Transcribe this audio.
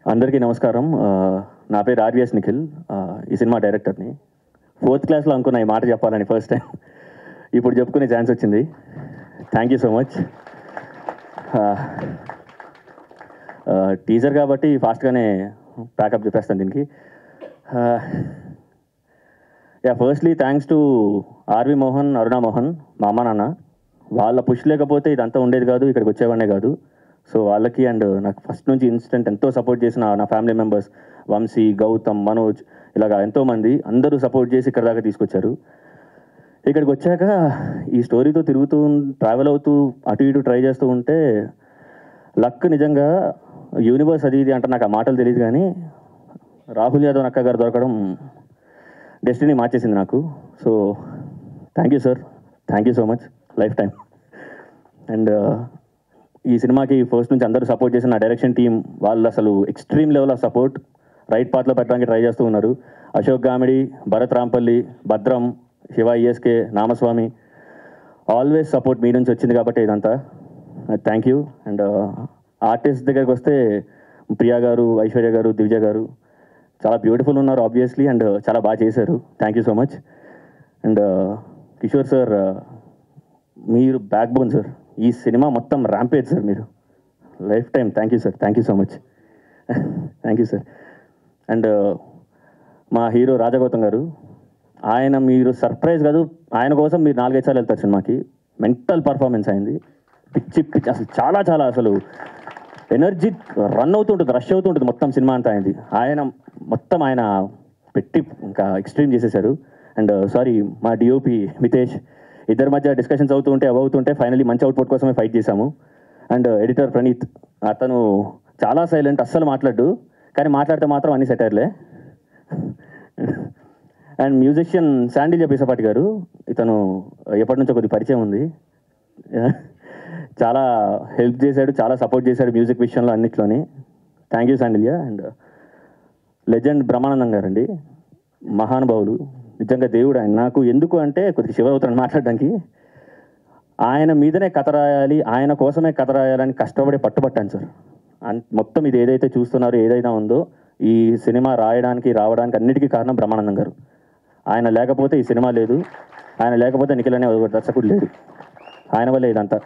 అందరికీ నమస్కారం. నా పేరు ఆర్విఎస్ నిఖిల్. ఈ సినిమా డైరెక్టర్ని. 4th క్లాస్లో అనుకున్నా ఈ మాట చెప్పాలని ఫస్ట్ టైం. ఇప్పుడు చెప్పుకునే ఛాన్స్ వచ్చింది. Thank you so much. Teaser కాబట్టి ఫాస్ట్గానే ప్యాకప్ చెప్పేస్తాను దీనికి. Firstly thanks to RV Mohan, Aruna Mohan, మా అమ్మ నాన్న. వాళ్ళ పుష్ లేకపోతే ఇదంతా ఉండేది కాదు, ఇక్కడికి వచ్చేవాడినే కాదు. సో వాళ్ళకి అండ్ నాకు ఫస్ట్ నుంచి ఇన్స్టెంట్ ఎంతో సపోర్ట్ చేసిన నా ఫ్యామిలీ మెంబర్స్ వంశీ, గౌతమ్, మనోజ్, ఇలాగా ఎంతోమంది అందరూ సపోర్ట్ చేసి ఇక్కడ దాకా తీసుకొచ్చారు. ఇక్కడికి వచ్చాక ఈ స్టోరీతో తిరుగుతూ ట్రావెల్ అవుతూ అటు ఇటు ట్రై చేస్తూ ఉంటే లక్ నిజంగా యూనివర్స్ అది ఇది అంటే నాకు ఆ మాటలు తెలియదు, కానీ రాహుల్ యాదవ్ అక్క గారు దొరకడం డెస్టినీ మార్చేసింది నాకు. So thank you sir, thank you so much, life time. And ఈ సినిమాకి ఫస్ట్ నుంచి అందరూ సపోర్ట్ చేసిన నా డైరెక్షన్ టీం వాళ్ళు అసలు extreme level of support right పాత్లో పెట్టడానికి ట్రై చేస్తూ ఉన్నారు. Ashok Gamidi, Bharat Rampalli, Bhadram, Shiva ESK, Namaswamy, always support మీ నుంచి వచ్చింది కాబట్టి ఇదంతా థ్యాంక్ యూ. అండ్ ఆర్టిస్ట్ దగ్గరికి వస్తే ప్రియా గారు, ఐశ్వర్య గారు, దివ్య గారు చాలా బ్యూటిఫుల్ ఉన్నారు ఆబ్వియస్లీ, అండ్ చాలా బాగా చేశారు. Thank you so much. And Kishore sir, మీరు బ్యాక్ బోన్ సార్. ఈ సినిమా మొత్తం ర్యాంపేజ్ సార్, మీరు life time. Thank you sir, thank you so much, thank you sir. And మా హీరో రాజగౌతమ్ గారు, ఆయన మీరు సర్ప్రైజ్ కాదు, ఆయన కోసం మీరు 4-5 సార్లు వెళ్తారు సినిమాకి. మెంటల్ పర్ఫార్మెన్స్ అయింది, పిచ్చి పిచ్చి అసలు చాలా చాలా అసలు ఎనర్జీ రన్ అవుతుంటుంది, రష్ అవుతుంటుంది మొత్తం సినిమా అంతా అయింది. ఆయన మొత్తం ఆయన పెట్టి ఇంకా ఎక్స్ట్రీమ్ చేసేశారు. అండ్ సారీ మా డిఓపి మితేష్, ఇద్దరి మధ్య డిస్కషన్స్ అవుతుంటే ఫైనలీ మంచి అవుట్పుట్ కోసమే ఫైట్ చేశాము. అండ్ ఎడిటర్ ప్రణీత్, అతను చాలా సైలెంట్, అస్సలు మాట్లాడు, కానీ మాట్లాడితే మాత్రం అన్ని సెటైర్లే. అండ్ మ్యూజిషియన్ శాండిల్య పిసపాటి గారు, ఇతను ఎప్పటి నుంచో కొద్ది పరిచయం ఉంది, చాలా హెల్ప్ చేశాడు, చాలా సపోర్ట్ చేశాడు మ్యూజిక్ విషయంలో అన్నిట్లోని. Thank you Sandilya. And legend Brahmanandam గారండి, మహానుభావులు, నిజంగా దేవుడు ఆయన నాకు. ఎందుకు అంటే కొద్దిగా శివ అవుతాను మాట్లాడడానికి. ఆయన మీదనే కథ రాయాలి, ఆయన కోసమే కథ రాయాలని కష్టపడి పట్టుబట్టాను సార్. మొత్తం ఇది ఏదైతే చూస్తున్నారో ఏదైనా ఉందో ఈ సినిమా రాయడానికి రావడానికి అన్నిటికీ కారణం బ్రహ్మానందం గారు. ఆయన లేకపోతే ఈ సినిమా లేదు, ఆయన లేకపోతే నిఖిల్ అనే దర్శకుడు లేడు, ఆయన వల్లే ఇదంతా.